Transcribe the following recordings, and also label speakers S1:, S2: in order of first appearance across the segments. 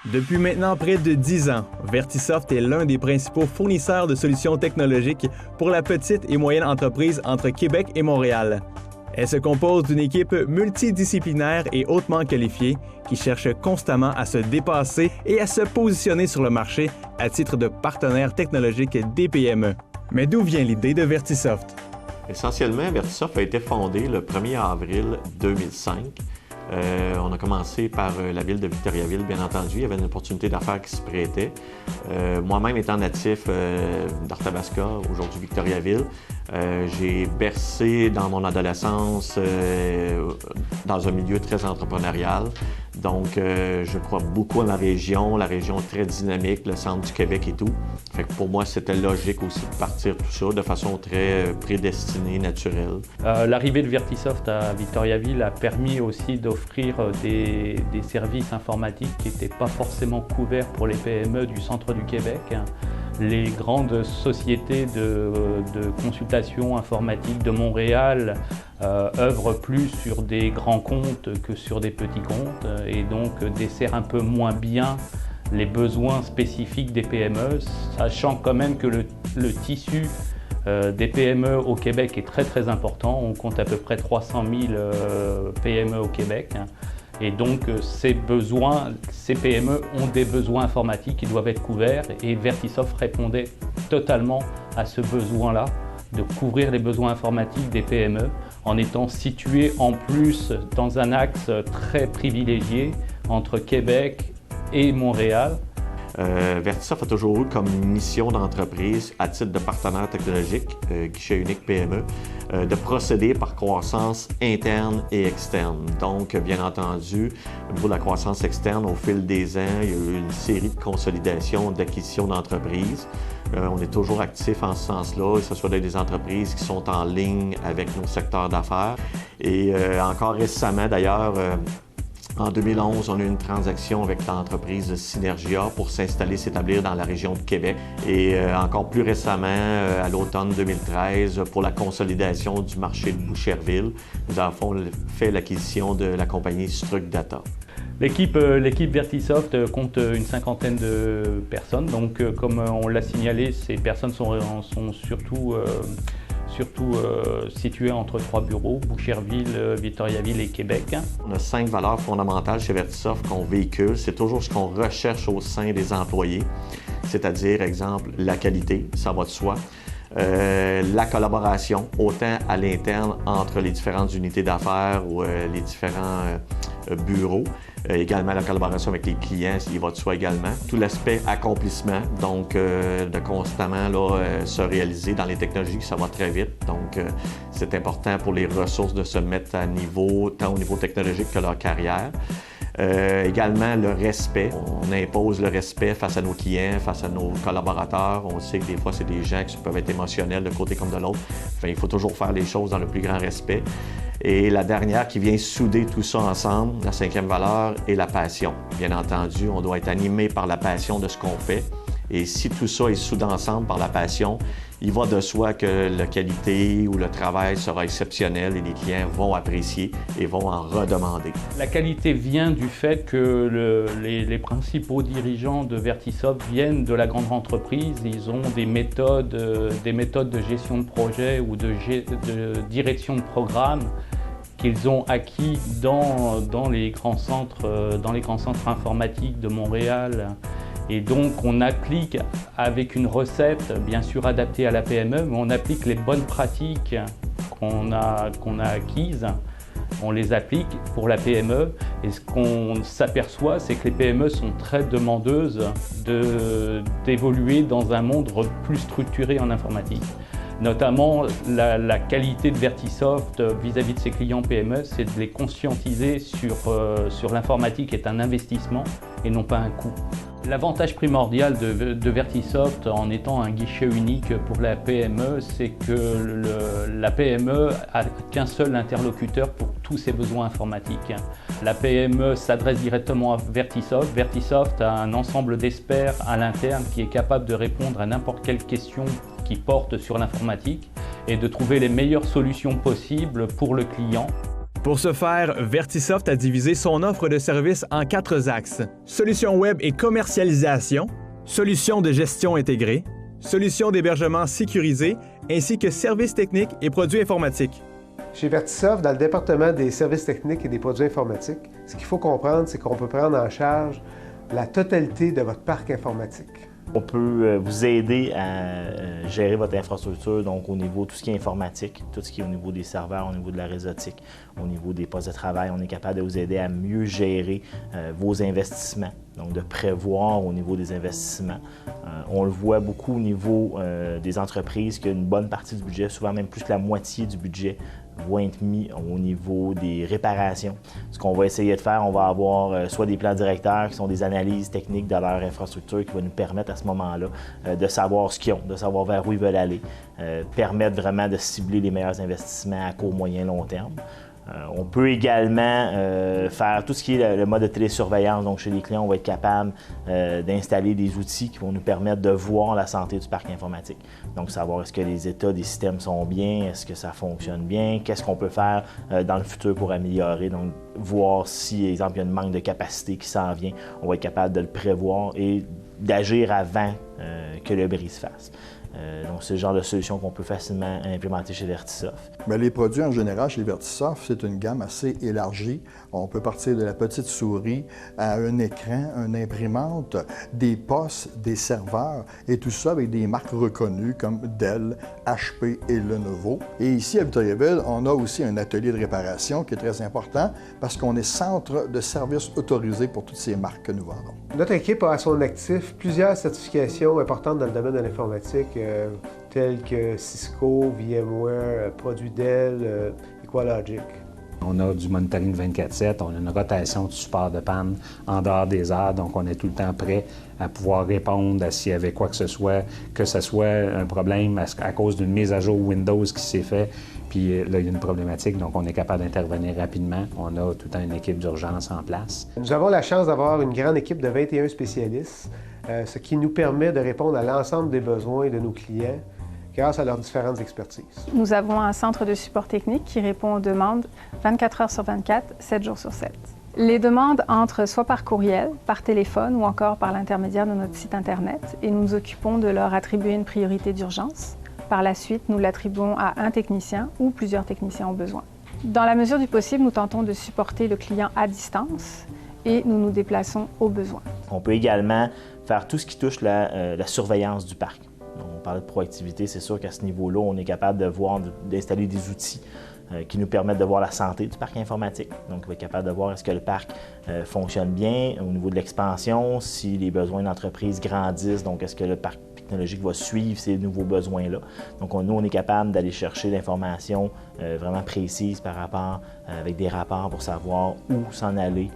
S1: Depuis maintenant près de 10 ans, Vertisoft est l'un des principaux fournisseurs de solutions technologiques pour la petite et moyenne entreprise entre Québec et Montréal. Elle se compose d'une équipe multidisciplinaire et hautement qualifiée qui cherche constamment à se dépasser et à se positionner sur le marché à titre de partenaire technologique des PME. Mais d'où vient l'idée de Vertisoft?
S2: Essentiellement, Vertisoft a été fondé le 1er avril 2005. On a commencé par la ville de Victoriaville, bien entendu. Il y avait une opportunité d'affaires qui se prêtait. Moi-même étant natif d'Arthabasca, aujourd'hui Victoriaville, j'ai bercé dans mon adolescence dans un milieu très entrepreneurial. Donc, je crois beaucoup à la région très dynamique, le centre du Québec et tout. Fait que pour moi, c'était logique aussi de partir tout ça de façon très prédestinée, naturelle.
S3: L'arrivée de Vertisoft à Victoriaville a permis aussi d'offrir des services informatiques qui n'étaient pas forcément couverts pour les PME du centre du Québec. Les grandes sociétés de consultation informatique de Montréal œuvrent plus sur des grands comptes que sur des petits comptes et donc desserrent un peu moins bien les besoins spécifiques des PME, sachant quand même que le tissu des PME au Québec est très important. On compte à peu près 300 000 PME au Québec. Et donc, ces PME ont des besoins informatiques qui doivent être couverts et Vertisoft répondait totalement à ce besoin-là de couvrir les besoins informatiques des PME en étant situé en plus dans un axe très privilégié entre Québec et Montréal.
S2: Vertisoft a toujours eu comme mission d'entreprise, à titre de partenaire technologique, guichet unique PME, de procéder par croissance interne et externe. Donc, bien entendu, au niveau de la croissance externe, au fil des ans, il y a eu une série de consolidations, d'acquisitions d'entreprises. On est toujours actif en ce sens-là, que ce soit des entreprises qui sont en ligne avec nos secteurs d'affaires. Et encore récemment, d'ailleurs, en 2011, on a eu une transaction avec l'entreprise Synergia pour s'établir dans la région de Québec. Et encore plus récemment, à l'automne 2013, pour la consolidation du marché de Boucherville, nous avons fait l'acquisition de la compagnie Struc Data.
S3: L'équipe Vertisoft compte une cinquantaine de personnes. Donc, comme on l'a signalé, ces personnes sont surtout situées entre 3 bureaux, Boucherville, Victoriaville et Québec.
S2: On a 5 valeurs fondamentales chez Vertisoft qu'on véhicule. C'est toujours ce qu'on recherche au sein des employés, c'est-à-dire, exemple, la qualité, ça va de soi. La collaboration, autant à l'interne entre les différentes unités d'affaires ou les différents bureaux. Également la collaboration avec les clients, il va de soi également. Tout l'aspect accomplissement, donc de constamment se réaliser dans les technologies, ça va très vite. Donc c'est important pour les ressources de se mettre à niveau, tant au niveau technologique que leur carrière. Également le respect. On impose le respect face à nos clients, face à nos collaborateurs. On sait que des fois, c'est des gens qui peuvent être émotionnels de côté comme de l'autre. Enfin, il faut toujours faire les choses dans le plus grand respect. Et la dernière qui vient souder tout ça ensemble, la 5e valeur, est la passion. Bien entendu, on doit être animé par la passion de ce qu'on fait. Et si tout ça est soudé ensemble par la passion, il va de soi que la qualité ou le travail sera exceptionnel et les clients vont apprécier et vont en redemander.
S3: La qualité vient du fait que les principaux dirigeants de Vertisoft viennent de la grande entreprise. Ils ont des méthodes de gestion de projet ou de direction de programme qu'ils ont acquis dans les grands centres informatiques de Montréal. Et donc on applique avec une recette bien sûr adaptée à la PME, mais on applique les bonnes pratiques qu'on a acquises, on les applique pour la PME. Et ce qu'on s'aperçoit, c'est que les PME sont très demandeuses d'évoluer dans un monde plus structuré en informatique. Notamment, la qualité de Vertisoft vis-à-vis de ses clients PME, c'est de les conscientiser sur l'informatique est un investissement et non pas un coût. L'avantage primordial de Vertisoft en étant un guichet unique pour la PME, c'est que la PME n'a qu'un seul interlocuteur pour tous ses besoins informatiques. La PME s'adresse directement à Vertisoft. Vertisoft a un ensemble d'experts à l'interne qui est capable de répondre à n'importe quelle question qui porte sur l'informatique et de trouver les meilleures solutions possibles pour le client.
S1: Pour ce faire, Vertisoft a divisé son offre de services en 4 axes. Solutions web et commercialisation, solutions de gestion intégrée, solutions d'hébergement sécurisées, ainsi que services techniques et produits informatiques.
S4: Chez Vertisoft, dans le département des services techniques et des produits informatiques, ce qu'il faut comprendre, c'est qu'on peut prendre en charge la totalité de votre parc informatique.
S5: On peut vous aider à gérer votre infrastructure, donc au niveau de tout ce qui est informatique, tout ce qui est au niveau des serveurs, au niveau de la réseautique, au niveau des postes de travail. On est capable de vous aider à mieux gérer vos investissements, donc de prévoir au niveau des investissements. On le voit beaucoup au niveau des entreprises qu'une bonne partie du budget, souvent même plus que la moitié du budget, va être mis au niveau des réparations. Ce qu'on va essayer de faire, on va avoir soit des plans directeurs qui sont des analyses techniques de leur infrastructure qui vont nous permettre à ce moment-là de savoir ce qu'ils ont, de savoir vers où ils veulent aller, permettre vraiment de cibler les meilleurs investissements à court, moyen, long terme. On peut également faire tout ce qui est le mode de télésurveillance. Donc, chez les clients, on va être capable d'installer des outils qui vont nous permettre de voir la santé du parc informatique. Donc, savoir est-ce que les états des systèmes sont bien, est-ce que ça fonctionne bien, qu'est-ce qu'on peut faire dans le futur pour améliorer. Donc, voir si, exemple, il y a un manque de capacité qui s'en vient, on va être capable de le prévoir et d'agir avant que le bris se fasse. Donc, c'est le genre de solution qu'on peut facilement implémenter chez Vertisoft.
S6: Bien, les produits en général chez Vertisoft, c'est une gamme assez élargie. On peut partir de la petite souris à un écran, une imprimante, des postes, des serveurs, et tout ça avec des marques reconnues comme Dell, HP et Lenovo. Et ici, à Victoriaville, on a aussi un atelier de réparation qui est très important parce qu'on est centre de services autorisé pour toutes ces marques que nous vendons.
S4: Notre équipe a à son actif plusieurs certifications importantes dans le domaine de l'informatique, telles que Cisco, VMware, produits Dell, Equalogic.
S7: On a du monitoring 24/7, on a une rotation de support de panne en dehors des heures, donc on est tout le temps prêt à pouvoir répondre à s'il y avait quoi que ce soit un problème à cause d'une mise à jour Windows qui s'est fait, puis là, il y a une problématique, donc on est capable d'intervenir rapidement. On a tout le temps une équipe d'urgence en place.
S4: Nous avons la chance d'avoir une grande équipe de 21 spécialistes, ce qui nous permet de répondre à l'ensemble des besoins de nos clients grâce à leurs différentes expertises.
S8: Nous avons un centre de support technique qui répond aux demandes 24 heures sur 24, 7 jours sur 7. Les demandes entrent soit par courriel, par téléphone ou encore par l'intermédiaire de notre site Internet et nous nous occupons de leur attribuer une priorité d'urgence. Par la suite, nous l'attribuons à un technicien ou plusieurs techniciens au besoin. Dans la mesure du possible, nous tentons de supporter le client à distance et nous nous déplaçons au besoin.
S5: On peut également faire tout ce qui touche la surveillance du parc. On parlait de proactivité, c'est sûr qu'à ce niveau-là, on est capable de d'installer des outils qui nous permettent de voir la santé du parc informatique. Donc, on va être capable de voir est-ce que le parc fonctionne bien au niveau de l'expansion, si les besoins d'entreprise grandissent, donc est-ce que le parc technologique va suivre ces nouveaux besoins-là. Donc, nous, on est capable d'aller chercher l'information vraiment précise par rapport, avec des rapports pour savoir où s'en aller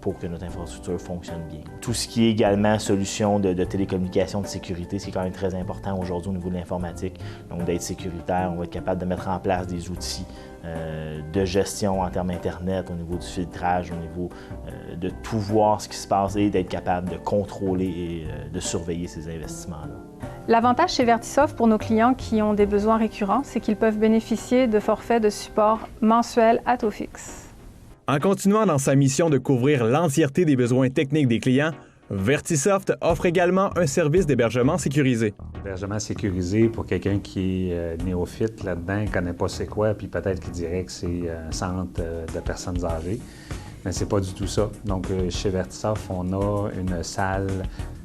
S5: pour que notre infrastructure fonctionne bien. Tout ce qui est également solution de télécommunication, de sécurité, c'est quand même très important aujourd'hui au niveau de l'informatique. Donc, d'être sécuritaire, on va être capable de mettre en place des outils de gestion en termes Internet, au niveau du filtrage, au niveau de tout voir ce qui se passe et d'être capable de contrôler et de surveiller ces investissements-là.
S8: L'avantage chez Vertisoft pour nos clients qui ont des besoins récurrents, c'est qu'ils peuvent bénéficier de forfaits de support mensuels à taux fixe.
S1: En continuant dans sa mission de couvrir l'entièreté des besoins techniques des clients, Vertisoft offre également un service d'hébergement sécurisé.
S7: Hébergement sécurisé, pour quelqu'un qui est néophyte là-dedans, ne connaît pas c'est quoi, puis peut-être qu'il dirait que c'est un centre de personnes âgées. Mais c'est pas du tout ça. Donc, chez Vertisoft, on a une salle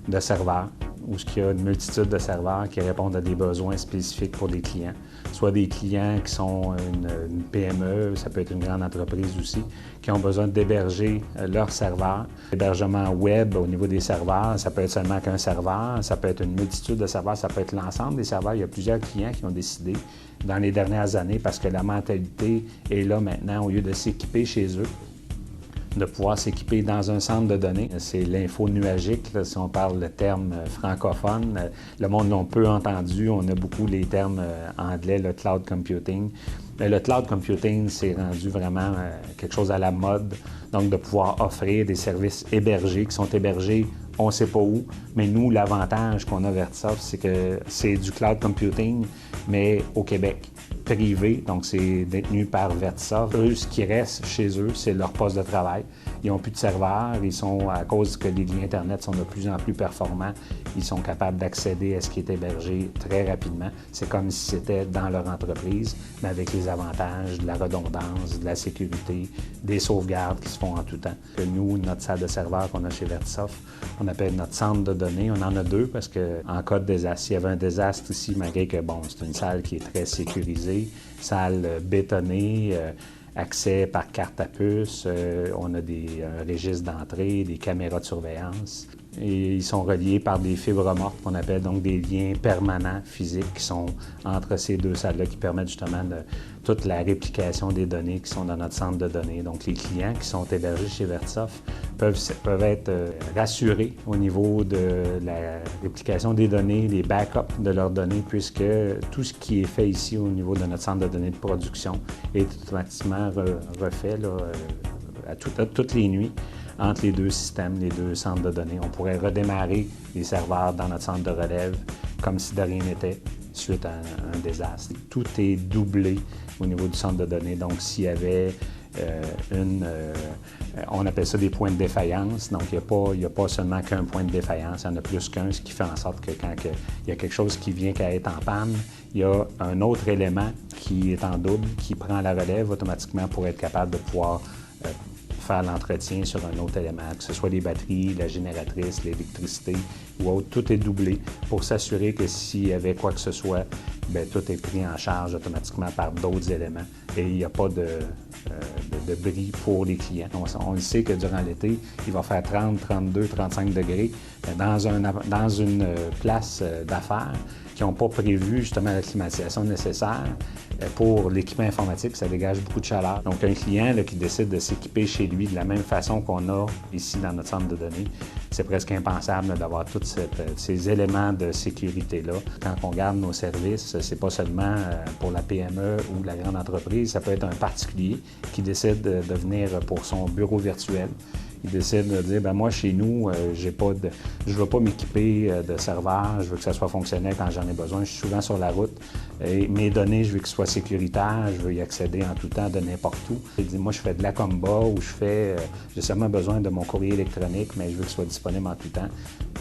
S7: de serveurs où il y a une multitude de serveurs qui répondent à des besoins spécifiques pour des clients. Soit des clients qui sont une PME, ça peut être une grande entreprise aussi, qui ont besoin d'héberger leurs serveurs. L'hébergement web au niveau des serveurs, ça peut être seulement qu'un serveur, ça peut être une multitude de serveurs, ça peut être l'ensemble des serveurs. Il y a plusieurs clients qui ont décidé dans les dernières années, parce que la mentalité est là maintenant, au lieu de s'équiper chez eux, de pouvoir s'équiper dans un centre de données. C'est l'info nuagique, là, si on parle le terme francophone. Le monde l'a peu entendu, on a beaucoup les termes anglais, le cloud computing. Mais le cloud computing, c'est rendu vraiment quelque chose à la mode. Donc, de pouvoir offrir des services hébergés, qui sont hébergés, on ne sait pas où. Mais nous, l'avantage qu'on a Vertisoft, c'est que c'est du cloud computing, mais au Québec. privés, donc c'est détenu par Vertisoft. Eux, ce qui reste chez eux, c'est leur poste de travail. Ils n'ont plus de serveurs, à cause que les liens Internet sont de plus en plus performants, ils sont capables d'accéder à ce qui est hébergé très rapidement. C'est comme si c'était dans leur entreprise, mais avec les avantages de la redondance, de la sécurité, des sauvegardes qui se font en tout temps. Nous, notre salle de serveur qu'on a chez Vertisoft, on appelle notre centre de données. On en a deux parce qu'en cas de désastre, s'il y avait un désastre ici, malgré que, bon, c'est une salle qui est très sécurisée, salle bétonnée, accès par carte à puce, on a un registre d'entrée, des caméras de surveillance. Et ils sont reliés par des fibres mortes qu'on appelle donc des liens permanents physiques qui sont entre ces deux salles-là qui permettent justement toute la réplication des données qui sont dans notre centre de données. Donc les clients qui sont hébergés chez Vertisoft peuvent être rassurés au niveau de la réplication des données, des backups de leurs données, puisque tout ce qui est fait ici au niveau de notre centre de données de production est automatiquement refait là, à toutes les nuits entre les deux systèmes, les deux centres de données. On pourrait redémarrer les serveurs dans notre centre de relève comme si de rien n'était suite à un désastre. Tout est doublé au niveau du centre de données. Donc, s'il y avait on appelle ça des points de défaillance. Donc, il n'y a pas seulement qu'un point de défaillance, il y en a plus qu'un, ce qui fait en sorte que quand il y a quelque chose qui vient qu'à être en panne, il y a un autre élément qui est en double, qui prend la relève automatiquement pour être capable de pouvoir faire l'entretien sur un autre élément, que ce soit les batteries, la génératrice, l'électricité ou autre. Tout est doublé pour s'assurer que s'il y avait quoi que ce soit, bien, tout est pris en charge automatiquement par d'autres éléments et il n'y a pas de bris pour les clients. On le sait que durant l'été, il va faire 30, 32, 35 degrés dans une place d'affaires qui n'ont pas prévu justement la climatisation nécessaire pour l'équipement informatique, ça dégage beaucoup de chaleur. Donc, un client là, qui décide de s'équiper chez lui de la même façon qu'on a ici dans notre centre de données, c'est presque impensable d'avoir tous ces éléments de sécurité-là. Quand on regarde nos services, c'est pas seulement pour la PME ou la grande entreprise, ça peut être un particulier qui décide de venir pour son bureau virtuel. Il décide de dire, bien, moi, chez nous, je ne veux pas m'équiper de serveurs, je veux que ça soit fonctionnel quand j'en ai besoin. Je suis souvent sur la route. Et mes données, je veux qu'elles soient sécuritaires, je veux y accéder en tout temps, de n'importe où. Il dit, moi, je fais de la combat ou j'ai seulement besoin de mon courrier électronique, mais je veux qu'il soit disponible en tout temps.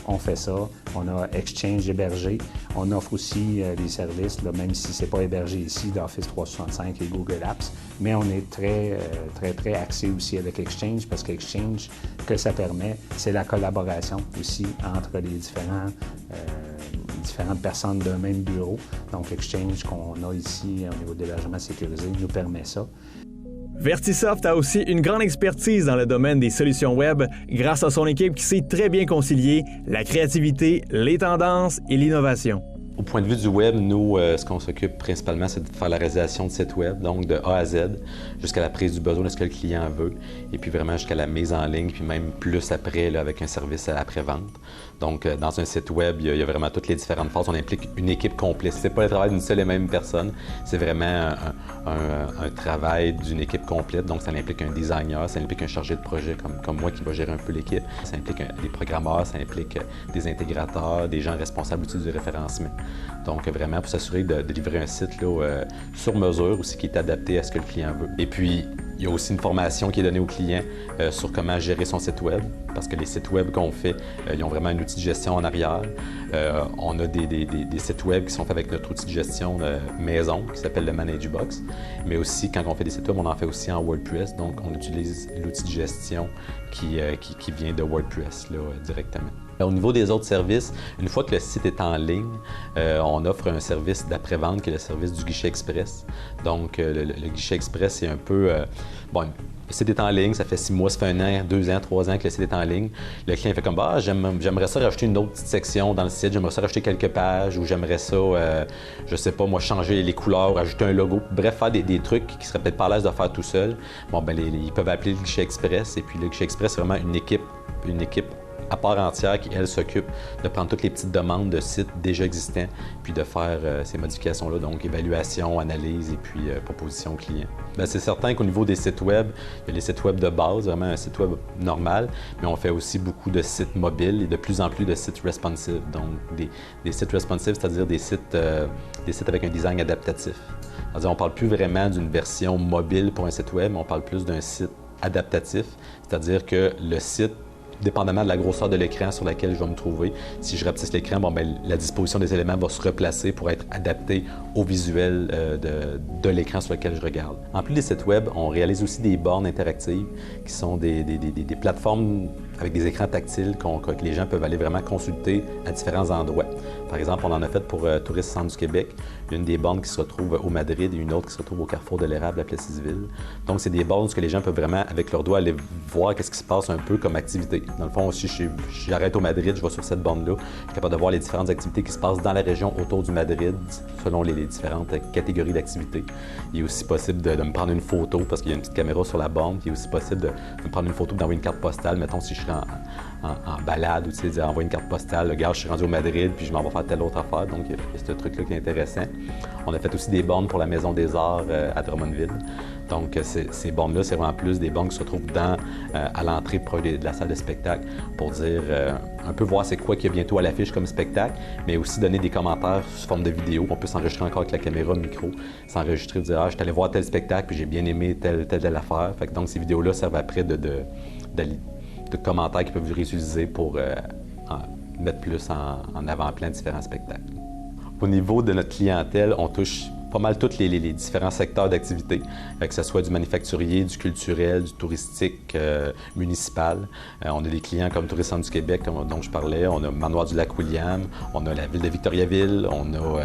S7: On fait ça. On a Exchange hébergé. On offre aussi des services, là, même si ce n'est pas hébergé ici, d'Office 365 et Google Apps. Mais on est très, très, très axé aussi avec Exchange parce qu'Exchange, que ça permet, c'est la collaboration aussi entre les différentes personnes d'un même bureau. Donc, Exchange qu'on a ici au niveau de l'hébergement sécurisé nous permet ça.
S1: Vertisoft a aussi une grande expertise dans le domaine des solutions web grâce à son équipe qui sait très bien concilier la créativité, les tendances et l'innovation.
S9: Au point de vue du web, nous, ce qu'on s'occupe principalement, c'est de faire la réalisation de sites web, donc de A à Z, jusqu'à la prise du besoin de ce que le client veut, et puis vraiment jusqu'à la mise en ligne, puis même plus après, là, avec un service après-vente. Donc, dans un site web, il y a vraiment toutes les différentes phases. On implique une équipe complète. C'est pas le travail d'une seule et même personne, c'est vraiment un travail d'une équipe complète. Donc, ça implique un designer, ça implique un chargé de projet comme moi qui va gérer un peu l'équipe. Ça implique des programmeurs, ça implique des intégrateurs, des gens responsables aussi du référencement. Donc, vraiment, pour s'assurer de livrer un site là, sur mesure aussi qui est adapté à ce que le client veut. Et puis, il y a aussi une formation qui est donnée au client sur comment gérer son site web, parce que les sites web qu'on fait, ils ont vraiment un outil de gestion en arrière. On a des sites web qui sont faits avec notre outil de gestion maison, qui s'appelle le ManagerBox. Mais aussi, quand on fait des sites web, on en fait aussi en WordPress. Donc, on utilise l'outil de gestion qui vient de WordPress là, directement. Au niveau des autres services, une fois que le site est en ligne, on offre un service d'après-vente qui est le service du guichet express. Donc, le guichet express, c'est un peu... le site est en ligne, ça fait 6 mois, ça fait 1 an, 2 ans, 3 ans que le site est en ligne. Le client fait comme, j'aimerais ça rajouter une autre petite section dans le site, j'aimerais ça rajouter quelques pages, ou j'aimerais ça, je sais pas, moi, changer les couleurs, ajouter un logo. Bref, faire des trucs qui seraient peut-être pas à l'aise de faire tout seul. Bon, ben ils peuvent appeler le guichet express, et puis le guichet express, c'est vraiment une équipe à part entière qui, elle, s'occupe de prendre toutes les petites demandes de sites déjà existants, puis de faire ces modifications-là, donc évaluation, analyse et puis proposition client. Bien, c'est certain qu'au niveau des sites web, il y a les sites web de base, vraiment un site web normal, mais on fait aussi beaucoup de sites mobiles et de plus en plus de sites responsive. Donc, des sites responsive, c'est-à-dire des sites avec un design adaptatif. C'est-à-dire, on ne parle plus vraiment d'une version mobile pour un site web, mais on parle plus d'un site adaptatif, c'est-à-dire que le site, dépendamment de la grosseur de l'écran sur laquelle je vais me trouver, si je rapetisse l'écran, la disposition des éléments va se replacer pour être adaptée au visuel de l'écran sur lequel je regarde. En plus des sites web, on réalise aussi des bornes interactives qui sont des plateformes avec des écrans tactiles que les gens peuvent aller vraiment consulter à différents endroits. Par exemple, on en a fait pour Tourisme Centre du Québec, une des bornes qui se retrouve au Madrid et une autre qui se retrouve au Carrefour de l'Érable à Plessisville. Donc, c'est des bornes où les gens peuvent vraiment, avec leur doigt, aller voir qu'est-ce qui se passe un peu comme activité. Dans le fond, si j'arrête au Madrid, je vais sur cette borne-là, je suis capable de voir les différentes activités qui se passent dans la région autour du Madrid, selon les différentes catégories d'activités. Il est aussi possible de me prendre une photo, parce qu'il y a une petite caméra sur la borne, puis il est aussi possible de me prendre une photo et d'envoyer une carte postale, mettons si je suis en balade, ou tu sais, envoyer une carte postale, regarde, je suis rendu au Madrid, puis je m'en vais faire telle autre affaire, donc il y a ce truc-là qui est intéressant. On a fait aussi des bornes pour la Maison des Arts à Drummondville. Donc, ces bornes-là, c'est vraiment plus des bornes qui se retrouvent à l'entrée de la salle de spectacle pour dire, un peu voir c'est quoi qu'il y a bientôt à l'affiche comme spectacle, mais aussi donner des commentaires sous forme de vidéo. On peut s'enregistrer encore avec la caméra, le micro, s'enregistrer, dire, je suis allé voir tel spectacle, puis j'ai bien aimé telle affaire. Fait que donc, ces vidéos-là servent après de commentaires qui peuvent être réutilisés pour mettre plus en avant-plan différents spectacles. Au niveau de notre clientèle, on touche pas mal tous les différents secteurs d'activité, que ce soit du manufacturier, du culturel, du touristique, municipal. On a des clients comme Tourisme Centre du Québec, dont je parlais, on a Manoir du Lac-William, on a la ville de Victoriaville, on a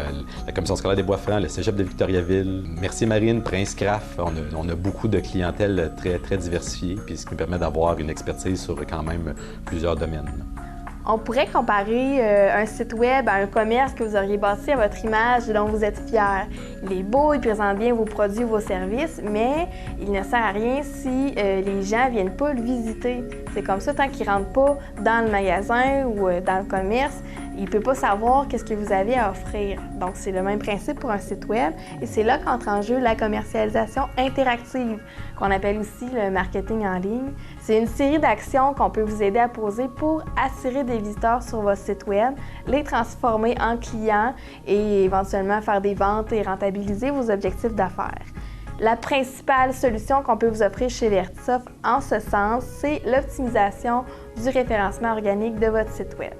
S9: la Commission scolaire des Bois-Francs, le Cégep de Victoriaville, Mercier-Marine, Prince Craft. On a beaucoup de clientèle très, très diversifiée, puis ce qui nous permet d'avoir une expertise sur quand même plusieurs domaines.
S10: On pourrait comparer un site web à un commerce que vous auriez bâti à votre image et dont vous êtes fier. Il est beau, il présente bien vos produits ou vos services, mais il ne sert à rien si les gens ne viennent pas le visiter. C'est comme ça, tant qu'ils ne rentrent pas dans le magasin ou dans le commerce, il ne peut pas savoir qu'est-ce que vous avez à offrir. Donc, c'est le même principe pour un site web et c'est là qu'entre en jeu la commercialisation interactive, qu'on appelle aussi le marketing en ligne. C'est une série d'actions qu'on peut vous aider à poser pour attirer des visiteurs sur votre site web, les transformer en clients et éventuellement faire des ventes et rentabiliser vos objectifs d'affaires. La principale solution qu'on peut vous offrir chez Vertisoft en ce sens, c'est l'optimisation du référencement organique de votre site web.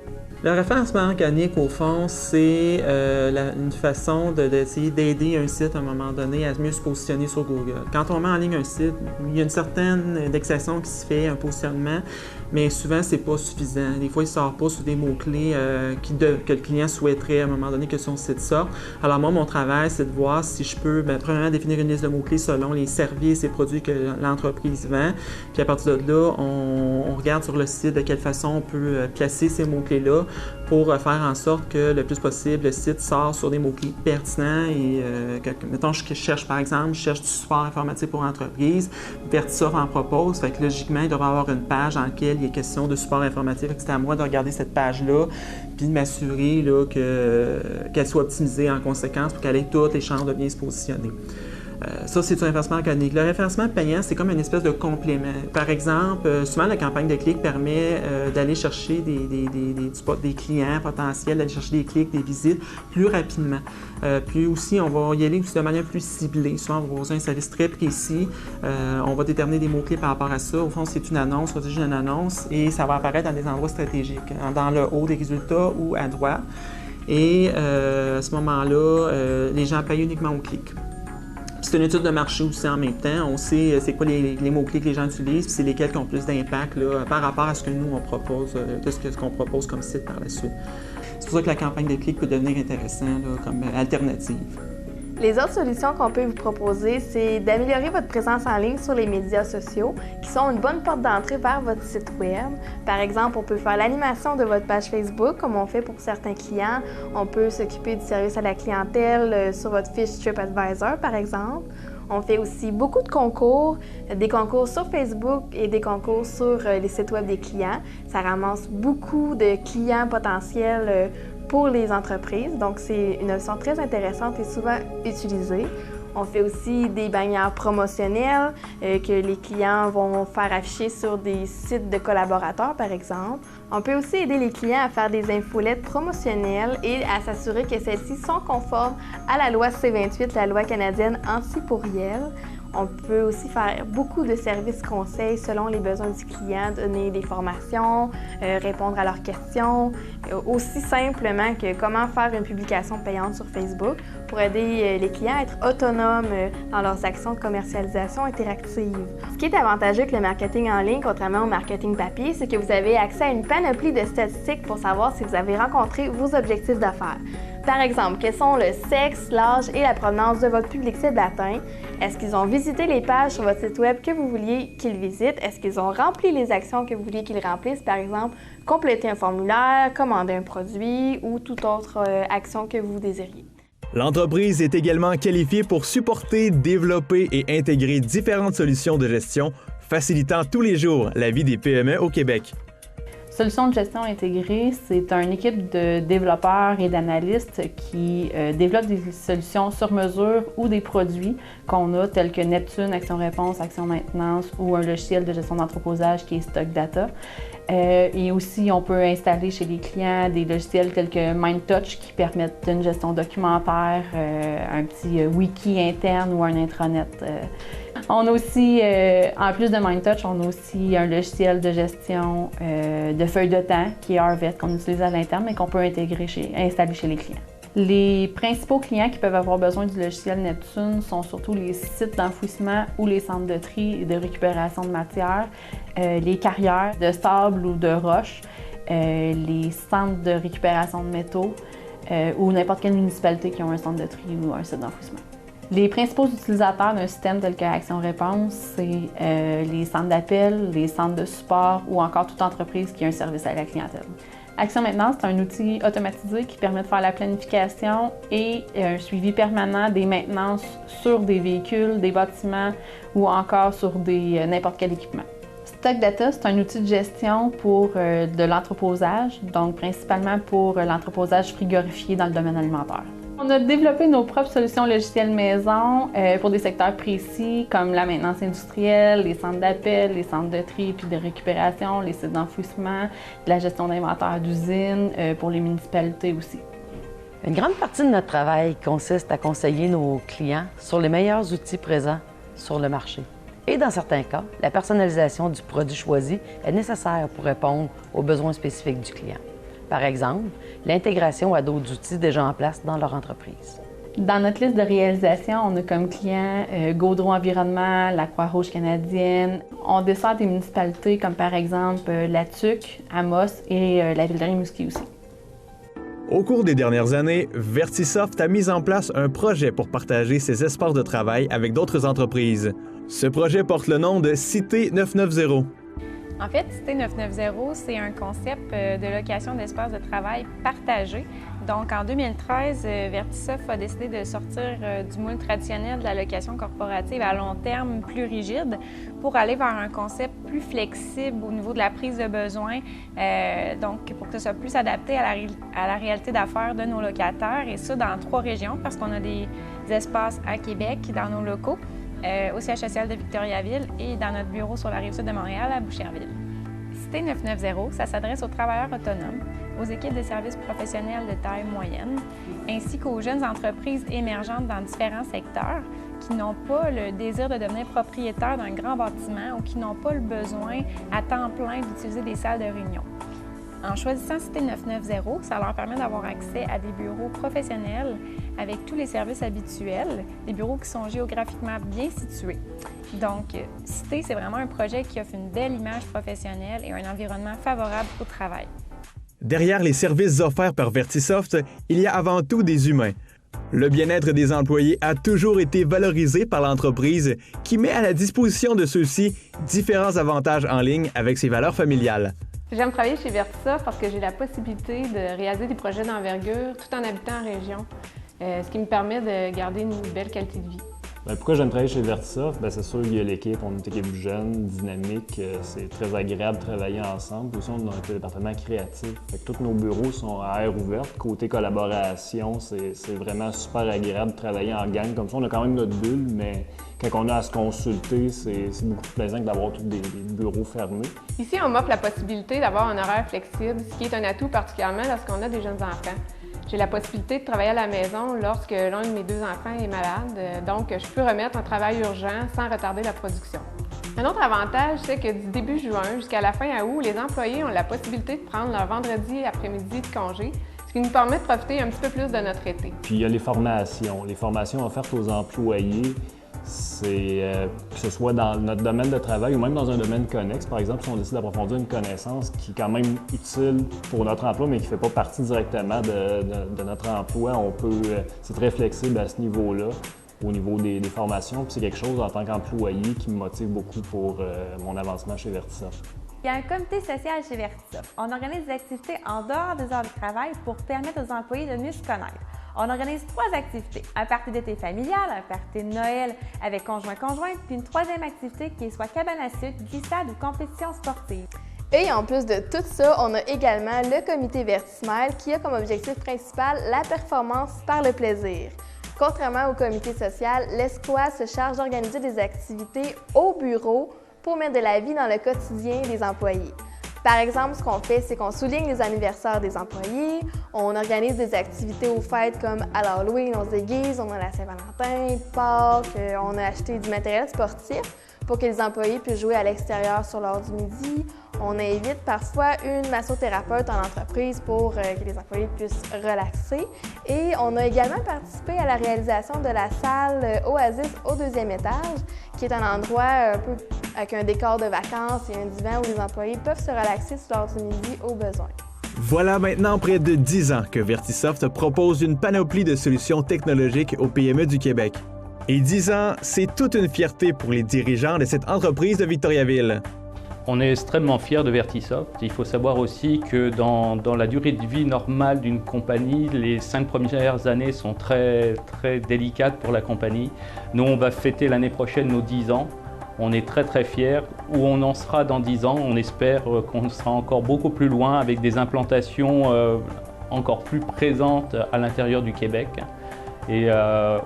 S11: Le référencement organique, au fond, c'est une façon d'essayer d'aider un site à un moment donné à mieux se positionner sur Google. Quand on met en ligne un site, il y a une certaine indexation qui se fait, un positionnement, mais souvent, c'est pas suffisant. Des fois, il ne sort pas sur des mots-clés que le client souhaiterait à un moment donné que son site sorte. Alors moi, mon travail, c'est de voir si je peux, premièrement, définir une liste de mots-clés selon les services et produits que l'entreprise vend. Puis à partir de là, on regarde sur le site de quelle façon on peut placer ces mots-clés-là pour faire en sorte que le plus possible, le site sort sur des mots-clés pertinents et mettons, je cherche par exemple, du support informatique pour entreprise, Vertisoft en propose, fait que logiquement, il devrait y avoir une page dans laquelle il est question de support informatique. C'est à moi de regarder cette page-là puis de m'assurer qu'elle soit optimisée en conséquence pour qu'elle ait toutes les chances de bien se positionner. Ça, c'est du référencement organique. Le référencement payant, c'est comme une espèce de complément. Par exemple, souvent, la campagne de clics permet d'aller chercher des clients potentiels, d'aller chercher des clics, des visites plus rapidement. Puis aussi, on va y aller aussi de manière plus ciblée. Souvent, on va proposer un service très précis. On va déterminer des mots-clés par rapport à ça. Au fond, c'est une annonce, on va dire une annonce, et ça va apparaître dans des endroits stratégiques, dans le haut des résultats ou à droite. Et à ce moment-là, les gens payent uniquement au clic. C'est une étude de marché aussi en même temps. On sait c'est quoi les mots-clés que les gens utilisent, puis c'est lesquels qui ont plus d'impact par rapport à ce que nous, on propose, ce qu'on propose comme site par la suite. C'est pour ça que la campagne de clics peut devenir intéressante comme alternative.
S10: Les autres solutions qu'on peut vous proposer, c'est d'améliorer votre présence en ligne sur les médias sociaux, qui sont une bonne porte d'entrée vers votre site web. Par exemple, on peut faire l'animation de votre page Facebook, comme on fait pour certains clients. On peut s'occuper du service à la clientèle sur votre fiche TripAdvisor, par exemple. On fait aussi beaucoup de concours, des concours sur Facebook et des concours sur les sites web des clients. Ça ramasse beaucoup de clients potentiels pour les entreprises, donc c'est une option très intéressante et souvent utilisée. On fait aussi des bannières promotionnelles que les clients vont faire afficher sur des sites de collaborateurs, par exemple. On peut aussi aider les clients à faire des infolettes promotionnelles et à s'assurer que celles-ci sont conformes à la loi C-28, la loi canadienne anti-pourriel. On peut aussi faire beaucoup de services conseils selon les besoins du client, donner des formations, répondre à leurs questions, aussi simplement que comment faire une publication payante sur Facebook pour aider les clients à être autonomes dans leurs actions de commercialisation interactive. Ce qui est avantageux avec le marketing en ligne, contrairement au marketing papier, c'est que vous avez accès à une panoplie de statistiques pour savoir si vous avez rencontré vos objectifs d'affaires. Par exemple, quels sont le sexe, l'âge et la provenance de votre public cible atteint? Est-ce qu'ils ont visité les pages sur votre site web que vous vouliez qu'ils visitent? Est-ce qu'ils ont rempli les actions que vous vouliez qu'ils remplissent? Par exemple, compléter un formulaire, commander un produit ou toute autre action que vous désiriez.
S1: L'entreprise est également qualifiée pour supporter, développer et intégrer différentes solutions de gestion, facilitant tous les jours la vie des PME au Québec.
S12: Solutions de gestion intégrée, c'est une équipe de développeurs et d'analystes qui développent des solutions sur mesure ou des produits qu'on a tels que Neptune, Action Réponse, Action Maintenance ou un logiciel de gestion d'entreposage qui est Stock Data. Et aussi, on peut installer chez les clients des logiciels tels que MindTouch qui permettent une gestion documentaire, un petit wiki interne ou un intranet. On a aussi, en plus de MindTouch, on a aussi un logiciel de gestion de feuilles de temps qui est Arvet, qu'on utilise à l'interne mais qu'on peut installer chez les clients. Les principaux clients qui peuvent avoir besoin du logiciel Neptune sont surtout les sites d'enfouissement ou les centres de tri et de récupération de matière, les carrières de sable ou de roche, les centres de récupération de métaux ou n'importe quelle municipalité qui a un centre de tri ou un site d'enfouissement. Les principaux utilisateurs d'un système tel que Action Réponse, c'est les centres d'appel, les centres de support ou encore toute entreprise qui a un service à la clientèle. Action Maintenance, c'est un outil automatisé qui permet de faire la planification et un suivi permanent des maintenances sur des véhicules, des bâtiments ou encore sur n'importe quel équipement. Stock Data, c'est un outil de gestion pour de l'entreposage, donc principalement pour l'entreposage frigorifié dans le domaine alimentaire. On a développé nos propres solutions logicielles maison pour des secteurs précis comme la maintenance industrielle, les centres d'appel, les centres de tri puis de récupération, les sites d'enfouissement, la gestion d'inventaire d'usine pour les municipalités aussi.
S13: Une grande partie de notre travail consiste à conseiller nos clients sur les meilleurs outils présents sur le marché. Et dans certains cas, la personnalisation du produit choisi est nécessaire pour répondre aux besoins spécifiques du client. Par exemple, l'intégration à d'autres outils déjà en place dans leur entreprise.
S12: Dans notre liste de réalisation, on a comme clients Gaudreau Environnement, la Croix-Rouge canadienne. On dessert des municipalités comme par exemple la TUC, Amos et la ville de Rimouski aussi.
S1: Au cours des dernières années, Vertisoft a mis en place un projet pour partager ses espaces de travail avec d'autres entreprises. Ce projet porte le nom de Cité 990.
S14: En fait, Cité 990, c'est un concept de location d'espace de travail partagé. Donc, en 2013, Vertisoft a décidé de sortir du moule traditionnel de la location corporative à long terme plus rigide pour aller vers un concept plus flexible au niveau de la prise de besoin, donc pour que ce soit plus adapté à la réalité d'affaires de nos locataires, et ça dans 3 régions, parce qu'on a des espaces à Québec dans nos locaux, au siège social de Victoriaville et dans notre bureau sur la rive-sud de Montréal, à Boucherville. Cité 990, ça s'adresse aux travailleurs autonomes, aux équipes de services professionnels de taille moyenne, ainsi qu'aux jeunes entreprises émergentes dans différents secteurs qui n'ont pas le désir de devenir propriétaires d'un grand bâtiment ou qui n'ont pas le besoin à temps plein d'utiliser des salles de réunion. En choisissant Cité 990, ça leur permet d'avoir accès à des bureaux professionnels avec tous les services habituels, des bureaux qui sont géographiquement bien situés. Donc, Cité, c'est vraiment un projet qui offre une belle image professionnelle et un environnement favorable au travail.
S1: Derrière les services offerts par Vertisoft, il y a avant tout des humains. Le bien-être des employés a toujours été valorisé par l'entreprise qui met à la disposition de ceux-ci différents avantages en ligne avec ses valeurs familiales.
S15: J'aime travailler chez Vertisoft parce que j'ai la possibilité de réaliser des projets d'envergure tout en habitant en région, ce qui me permet de garder une belle qualité de vie.
S16: Pourquoi j'aime travailler chez Vertisoft? C'est sûr qu'il y a l'équipe, on est une équipe jeune, dynamique, c'est très agréable de travailler ensemble. Aussi, on est un département créatif. Tous nos bureaux sont à air ouverte. Côté collaboration, c'est vraiment super agréable de travailler en gang. Comme ça, on a quand même notre bulle, mais quand on a à se consulter, c'est beaucoup plus plaisant que d'avoir tous des bureaux fermés.
S15: Ici, on m'offre la possibilité d'avoir un horaire flexible, ce qui est un atout particulièrement lorsqu'on a des jeunes enfants. J'ai la possibilité de travailler à la maison lorsque l'un de mes 2 enfants est malade, donc je peux remettre un travail urgent sans retarder la production. Un autre avantage, c'est que du début juin jusqu'à la fin août, les employés ont la possibilité de prendre leur vendredi après-midi de congé, ce qui nous permet de profiter un petit peu plus de notre été.
S16: Puis il y a les formations offertes aux employés. Que ce soit dans notre domaine de travail ou même dans un domaine connexe. Par exemple, si on décide d'approfondir une connaissance qui est quand même utile pour notre emploi, mais qui ne fait pas partie directement de notre emploi, c'est très flexible à ce niveau-là, au niveau des formations. Puis c'est quelque chose en tant qu'employé qui me motive beaucoup pour mon avancement chez Vertisoft.
S17: Il y a un comité social chez Vertisoft. On organise des activités en dehors des heures de travail pour permettre aux employés de mieux se connaître. On organise 3 activités, un party d'été familial, un party de Noël avec conjoint-conjointe, puis une 3e activité qui est soit cabane à sucre, glissade ou compétition sportive.
S10: Et en plus de tout ça, on a également le comité Vertismile qui a comme objectif principal la performance par le plaisir. Contrairement au comité social, l'ESCOA se charge d'organiser des activités au bureau pour mettre de la vie dans le quotidien des employés. Par exemple, ce qu'on fait, c'est qu'on souligne les anniversaires des employés, on organise des activités aux fêtes comme à l'Halloween, on se déguise, on a la Saint-Valentin, Pâques, on a acheté du matériel sportif pour que les employés puissent jouer à l'extérieur sur l'heure du midi. On invite parfois une massothérapeute en entreprise pour que les employés puissent relaxer. Et on a également participé à la réalisation de la salle Oasis au 2e étage, qui est un endroit un peu avec un décor de vacances et un divan où les employés peuvent se relaxer sur l'heure du midi au besoin.
S1: Voilà maintenant près de 10 ans que Vertisoft propose une panoplie de solutions technologiques aux PME du Québec. Et 10 ans, c'est toute une fierté pour les dirigeants de cette entreprise de Victoriaville.
S3: On est extrêmement fiers de Vertisoft. Il faut savoir aussi que dans la durée de vie normale d'une compagnie, les 5 premières années sont très délicates pour la compagnie. Nous, on va fêter l'année prochaine nos 10 ans. On est très fiers. Où on en sera dans 10 ans, on espère qu'on sera encore beaucoup plus loin avec des implantations encore plus présentes à l'intérieur du Québec et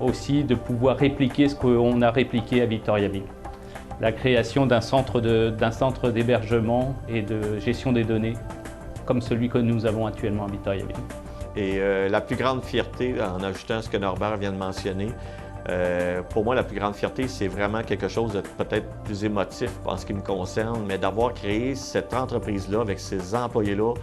S3: aussi de pouvoir répliquer ce qu'on a répliqué à Victoriaville. La création d'un centre d'hébergement et de gestion des données comme celui que nous avons actuellement à Victoriaville.
S2: Et la plus grande fierté, en ajoutant ce que Norbert vient de mentionner, pour moi, la plus grande fierté, c'est vraiment quelque chose de peut-être plus émotif en ce qui me concerne, mais d'avoir créé cette entreprise-là avec ces employés-là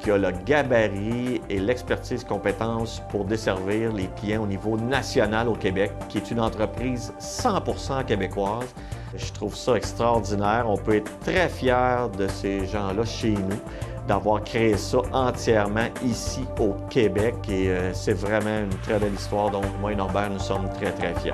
S2: qui a le gabarit et l'expertise compétence pour desservir les clients au niveau national au Québec, qui est une entreprise 100% québécoise. Je trouve ça extraordinaire. On peut être très fiers de ces gens-là chez nous, d'avoir créé ça entièrement ici au Québec. Et c'est vraiment une très belle histoire. Donc, moi et Norbert, nous sommes très fiers.